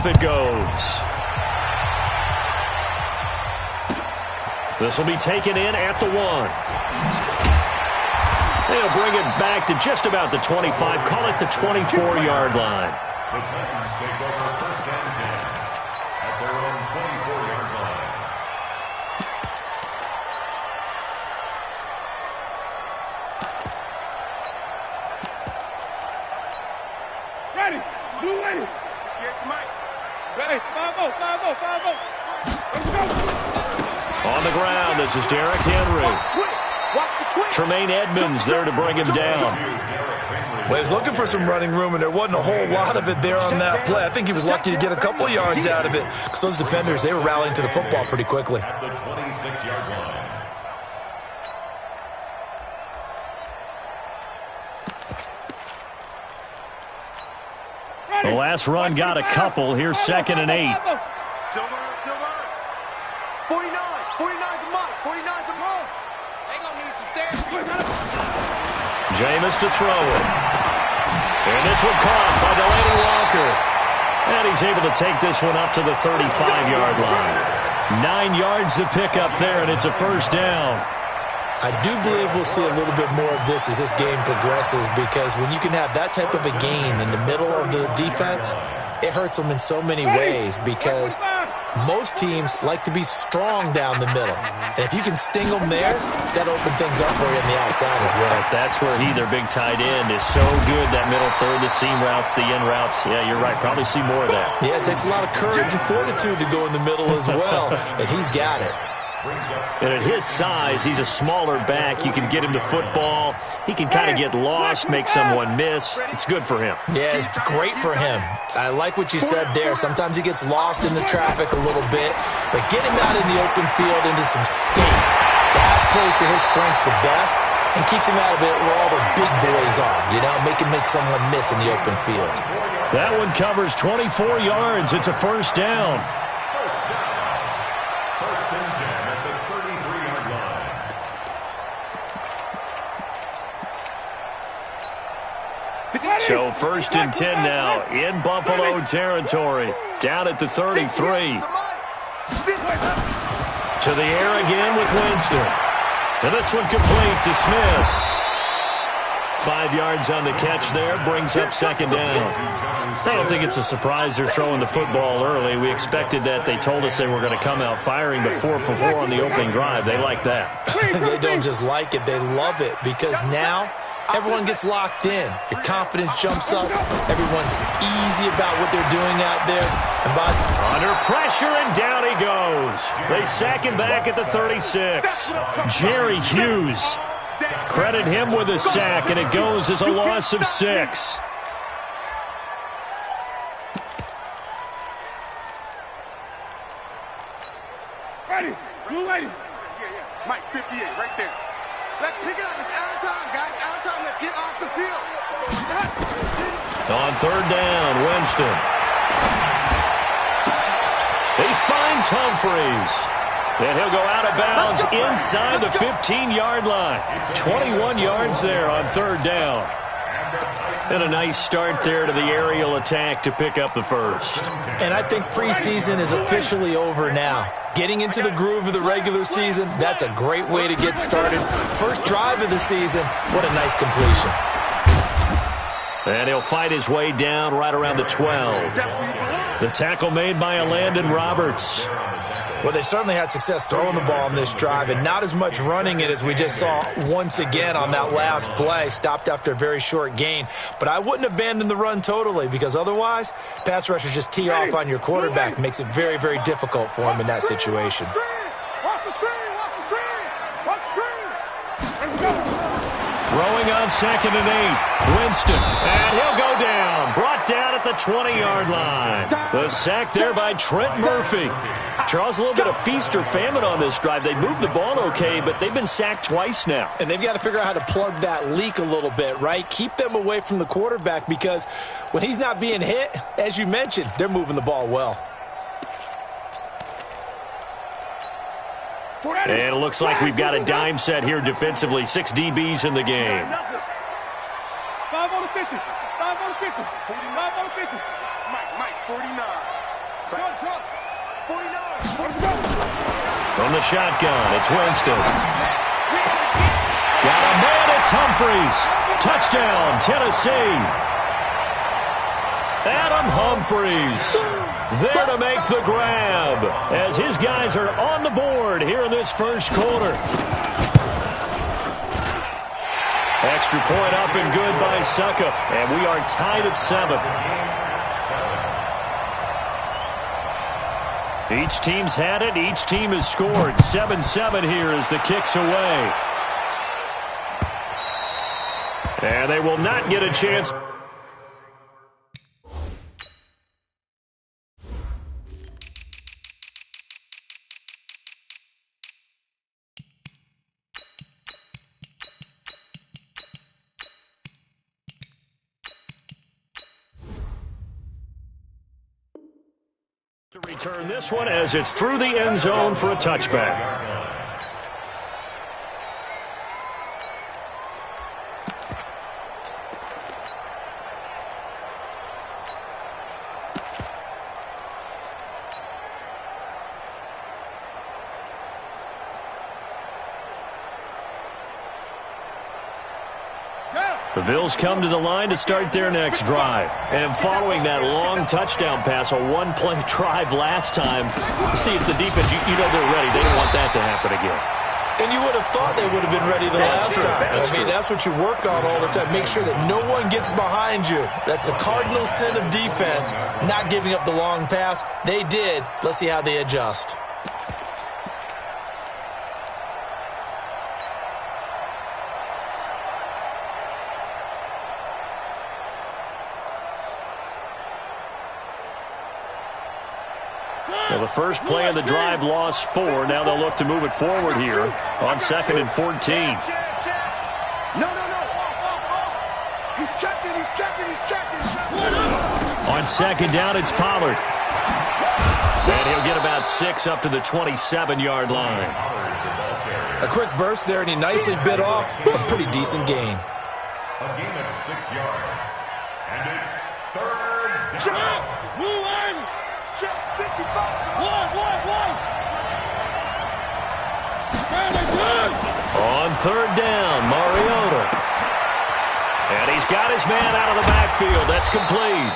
off it goes. This will be taken in at the 1. They'll bring it back to just about the 25. Call it the 24-yard line. The Titans take over first and 10 at their own 24-yard line. Ready. Blue ready. Get Mike. Ready. 5-0, 5-0, 5-0. Let's go. On the ground, this is Derrick Henry. Tremaine Edmonds there to bring him down. Well, he's looking for some running room, and there wasn't a whole lot of it there on that play. I think he was lucky to get a couple of yards out of it because those defenders, they were rallying to the football pretty quickly. At the 26-yard line. The last run got a couple. Here's 2nd and 8. Silver. 49 to Mike. 49 to Mike. They gonna need some therapy. Jameis to throw it. And this one caught by Delaney Walker. And he's able to take this one up to the 35-yard line. 9 yards to pick up there, and it's a first down. I do believe we'll see a little bit more of this as this game progresses, because when you can have that type of a gain in the middle of the defense, it hurts them in so many ways, because most teams like to be strong down the middle. And if you can sting them there, that'll open things up for you on the outside as well. That's where he, their big tight end, is so good, that middle third, the seam routes, the in routes. Yeah, you're right. Probably see more of that. Yeah, it takes a lot of courage and fortitude to go in the middle as well, and he's got it. And at his size, he's a smaller back. You can get him to football. He can kind of get lost, make someone miss. It's good for him. Yeah, it's great for him. I like what you said there. Sometimes he gets lost in the traffic a little bit, but get him out in the open field into some space. That plays to his strengths the best and keeps him out of it where all the big boys are, make him make someone miss in the open field. That one covers 24 yards. It's a first down. First and 10 at the 33-yard line. So 1st and 10 now in Buffalo territory. Down at the 33. To the air again with Winston. And this one complete to Smith. 5 yards on the catch there, brings up 2nd down. I don't think it's a surprise they're throwing the football early. We expected that. They told us they were going to come out firing, but 4 for 4 on the opening drive. They like that. They don't just like it, they love it, because now everyone gets locked in. Your confidence jumps up. Everyone's easy about what they're doing out there. And under pressure, and down he goes. They sack him back at the 36. Jerry Hughes. Credit him with a sack, and it goes as a loss of 6. Ready. Blue ready. Yeah. Mike, 58, right there. Let's pick it up. It's out of time, guys. Out of time. Let's get off the field. On 3rd down, Winston. He finds Humphreys. And he'll go out of bounds inside the 15-yard line. 21 yards there on 3rd down. And a nice start there to the aerial attack to pick up the first. And I think preseason is officially over now. Getting into the groove of the regular season, that's a great way to get started. First drive of the season, what a nice completion. And he'll fight his way down right around the 12. The tackle made by Landon Roberts. Well, they certainly had success throwing the ball on this drive, and not as much running it as we just saw once again on that last play. Stopped after a very short gain. But I wouldn't abandon the run totally, because otherwise, pass rushers just tee off on your quarterback. Makes it very, very difficult for him in that situation. Watch the screen. Watch the screen. Watch the screen. Let's go. Throwing on 2nd and 8. Winston. And he'll go down. Brought down at the 20-yard line. The sack there by Trent Murphy. Charles, a little bit of feast or famine on this drive. They moved the ball okay, but they've been sacked twice now. And they've got to figure out how to plug that leak a little bit, right? Keep them away from the quarterback, because when he's not being hit, as you mentioned, they're moving the ball well. And it looks like we've got a dime set here defensively. 6 DBs in the game. 5 on the 50. 5 on the 50. 5 on the 50. Mike, 49. From the shotgun, it's Winston. Got a man, it's Humphries. Touchdown, Tennessee. Adam Humphries there to make the grab as his guys are on the board here in this first quarter. Extra point up and good by Suckup, and we are tied at 7. Each team's had it. Each team has scored. 7-7 here as the kick's away. And they will not get a chance. To return this one as it's through the end zone for a touchback. The Bills come to the line to start their next drive. And following that long touchdown pass, a one-play drive last time, see if the defense, you know they're ready. They don't want that to happen again. And you would have thought they would have been ready the last time. I mean, that's what you work on all the time. Make sure that no one gets behind you. That's the cardinal sin of defense, not giving up the long pass. They did. Let's see how they adjust. Well, the first play of the drive lost 4. Now they'll look to move it forward here on 2nd and 14. No. He's checking. On 2nd down, it's Pollard. And he'll get about 6 up to the 27-yard line. A quick burst there, and he nicely bit off a pretty decent gain. A gain of 6 yards. And it's 3rd down. Check 55. On 3rd down, Mariota. And he's got his man out of the backfield. That's complete.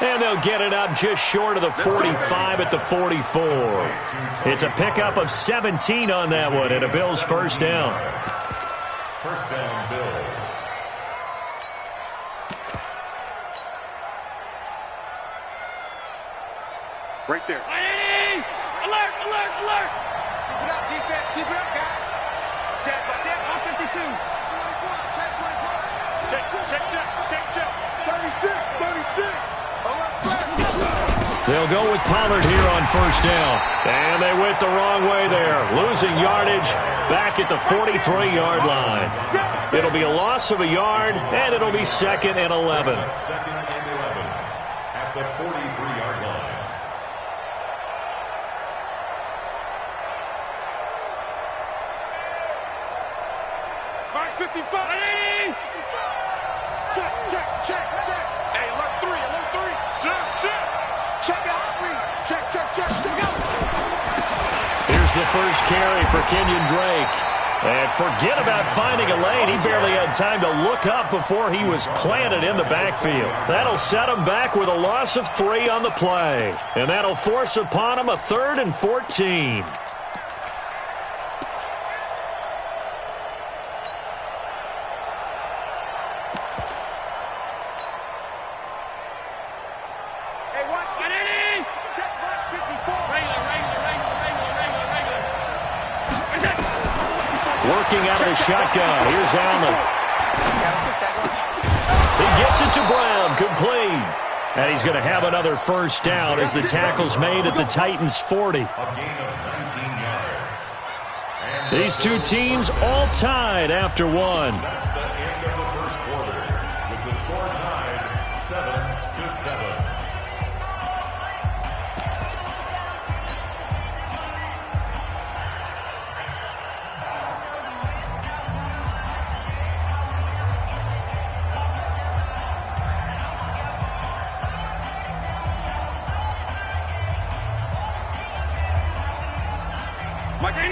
And they'll get it up just short of the 45 at the 44. It's a pickup of 17 on that one and a Bills first down. First down, Bills. Right there. Alert! Keep it up, defense. Keep it up, guys. Check. 152. Check. 36. They'll go with Pollard here on first down. And they went the wrong way there. Losing yardage back at the 43-yard line. It'll be a loss of a yard, and it'll be 2nd and 11. 2nd and 11 at the 43-yard line. Mark 55. Check. Hey, alert 3. Check out. Check out. Here's the first carry for Kenyon Drake. And forget about finding a lane. He barely had time to look up before he was planted in the backfield. That'll set him back with a loss of 3 on the play. And that'll force upon him a 3rd and 14. Working out of the shotgun. Here's Allen. He gets it to Brown. Complete. And he's going to have another first down as the tackle's made at the Titans' 40. A gain of 19 yards. And These two teams all tied after one. that's the end of the first quarter, with the score tied 7-7.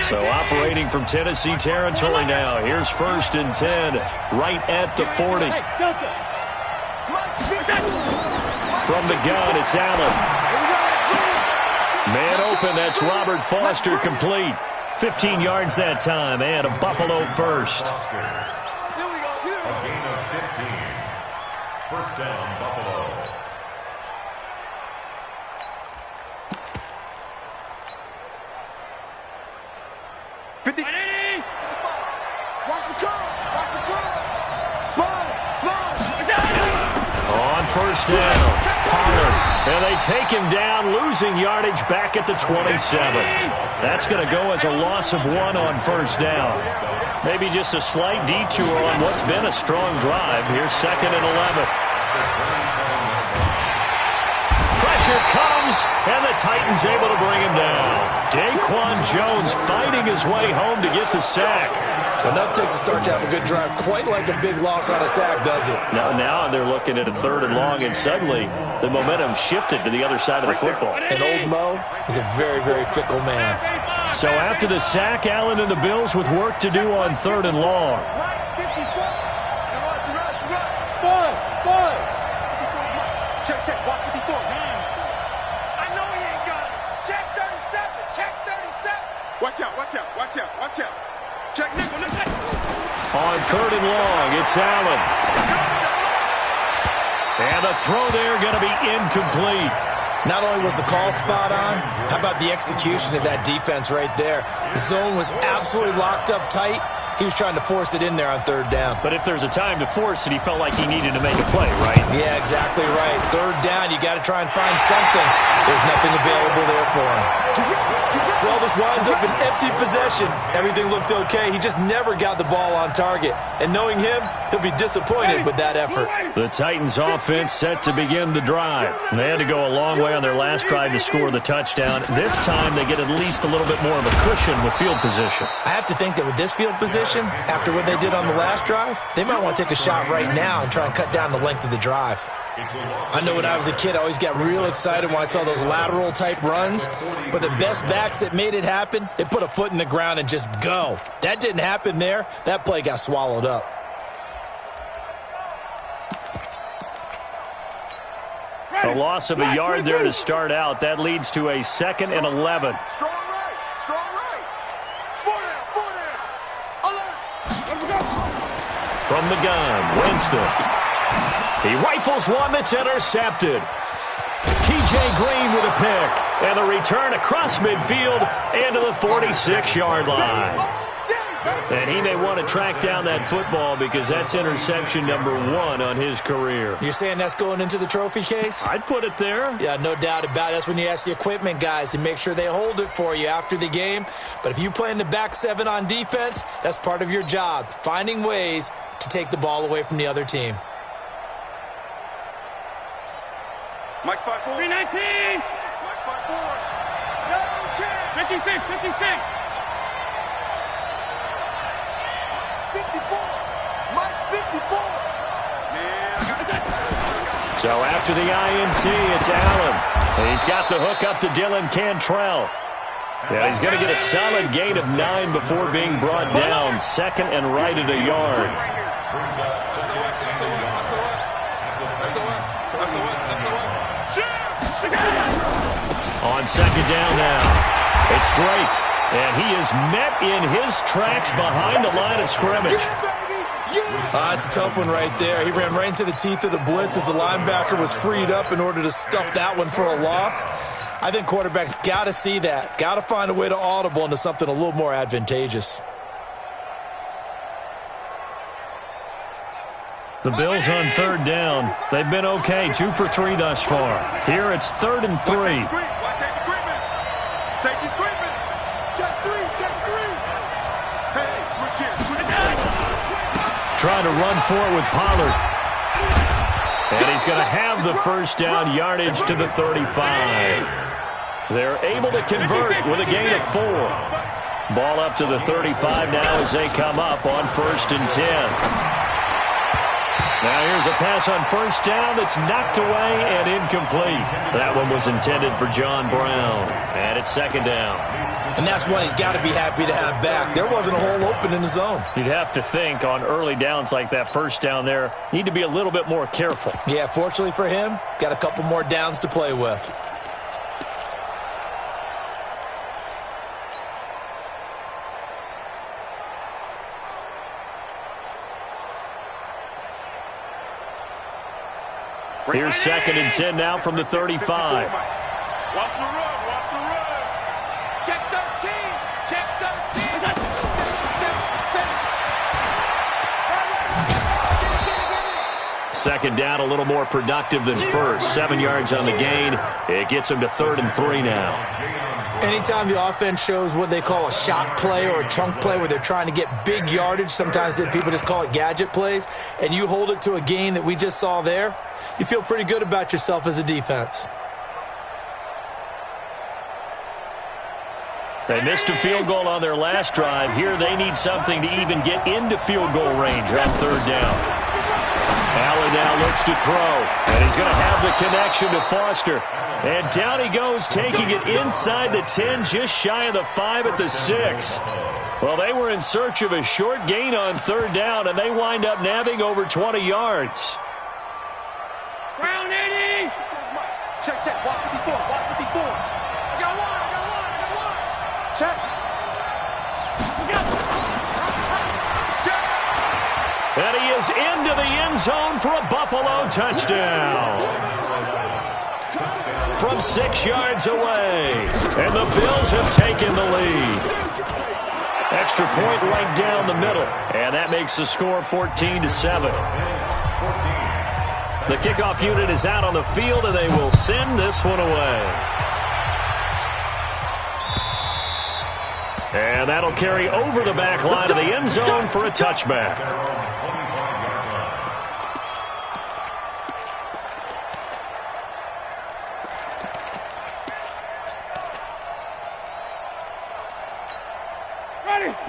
So operating from Tennessee territory now. Here's 1st and 10, right at the 40. From the gun, it's Allen. Man open, that's Robert Foster, complete. 15 yards that time, and a Buffalo first. A gain of 15. First down, Buffalo. On first down, Pollard. And they take him down, losing yardage back at the 27. That's going to go as a loss of 1 on first down. Maybe just a slight detour on what's been a strong drive. Here's 2nd and 11. Pressure comes, and the Titans able to bring him down. Daquan Jones fighting his way home to get the sack. Enough takes a start to have a good drive, quite like a big loss on a sack, does it? Now they're looking at a 3rd and long, and suddenly the momentum shifted to the other side of the football. And old Mo is a very, very fickle man. So after the sack, Allen and the Bills with work to do on 3rd and long. Check, watch 54. I know he ain't got it. Check 37, check 37. Watch out. Check nickel. On 3rd and long, it's Allen. And the throw there going to be incomplete. Not only was the call spot on, how about the execution of that defense right there? The zone was absolutely locked up tight. He was trying to force it in there on 3rd down. But if there's a time to force it, he felt like he needed to make a play, right? Yeah, exactly right. 3rd down, you got to try and find something. There's nothing available there for him. Well, this winds up an empty possession. Everything looked okay. He just never got the ball on target. And knowing him, he'll be disappointed with that effort. The Titans offense set to begin the drive. They had to go a long way on their last drive to score the touchdown. This time they get at least a little bit more of a cushion with field position. I have to think that with this field position, after what they did on the last drive, they might want to take a shot right now and try and cut down the length of the drive. I know when I was a kid, I always got real excited when I saw those lateral type runs, but the best backs that made it happen, they put a foot in the ground and just go. That didn't happen there. That play got swallowed up. A loss of a yard there to start out. That leads to a 2nd and 11. Strong right. Four down. From the gun, Winston. He rifles one that's intercepted. T.J. Green with a pick. And the return across midfield into the 46-yard line. And he may want to track down that football because that's interception number 1 on his career. You're saying that's going into the trophy case? I'd put it there. Yeah, no doubt about it. That's when you ask the equipment guys to make sure they hold it for you after the game. But if you play in the back 7 on defense, that's part of your job, finding ways to take the ball away from the other team. Mike 5-4. 319. Mike 5-4. No chance. 56. 54. Mike 54. Man, I got it. So after the INT, it's Allen. He's got the hook up to Dylan Cantrell. Yeah, he's going to get a solid gain of 9 before being brought down. 2nd and right at a yard. Brings up 2nd and a yard. On 2nd down now, it's Drake. And he is met in his tracks behind the line of scrimmage. It's a tough one right there. He ran right into the teeth of the blitz as the linebacker was freed up in order to stuff that one for a loss. I think quarterbacks got to see that. Got to find a way to audible into something a little more advantageous. The Bills on 3rd down. They've been okay, 2 for 3 thus far. Here it's 3rd and 3. Safety's creeping. Check 3. Hey, switch gears. Trying to run for it with Pollard. And he's going to have the first down, yardage to the 35. They're able to convert with a gain of 4. Ball up to the 35 now as they come up on 1st and 10. Now here's a pass on first down that's knocked away and incomplete. That one was intended for John Brown. And it's second down. And that's one he's got to be happy to have back. There wasn't a hole open in the zone. You'd have to think on early downs like that first down there, need to be a little bit more careful. Yeah, fortunately for him, got a couple more downs to play with. Here's second and 10 now from the 35. Watch the run, watch the run. Check 13, check 13. Second down, a little more productive than first. 7 yards on the gain. It gets him to 3rd and 3 now. Anytime the offense shows what they call a shot play or a chunk play where they're trying to get big yardage, sometimes people just call it gadget plays, and you hold it to a gain that we just saw there, you feel pretty good about yourself as a defense. They missed a field goal on their last drive. Here they need something to even get into field goal range on 3rd down. Allen now looks to throw, and he's going to have the connection to Foster. And down he goes, taking it inside the 10, just shy of the 5 at the 6. Well, they were in search of a short gain on 3rd down, and they wind up nabbing over 20 yards. Ground 80. Check, check, watch 54, watch 54. I got one. Check. And he is into the end zone for a Buffalo touchdown. From 6 yards away. And the Bills have taken the lead. Extra point right down the middle. And that makes the score 14-7. The kickoff unit is out on the field, and they will send this one away. And that'll carry over the back line of the end zone for a touchback.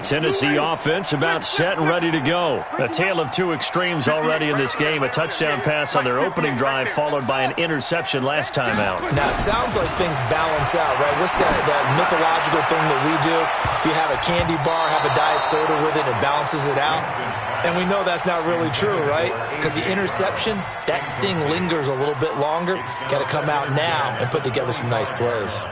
Tennessee offense about set and ready to go. A tale of two extremes already in this game. A touchdown pass on their opening drive followed by an interception last time out. Now, it sounds like things balance out, right? What's that mythological thing that we do? If you have a candy bar, have a diet soda with it, it balances it out. And we know that's not really true, right? Because the interception, that sting lingers a little bit longer. Got to come out now and put together some nice plays.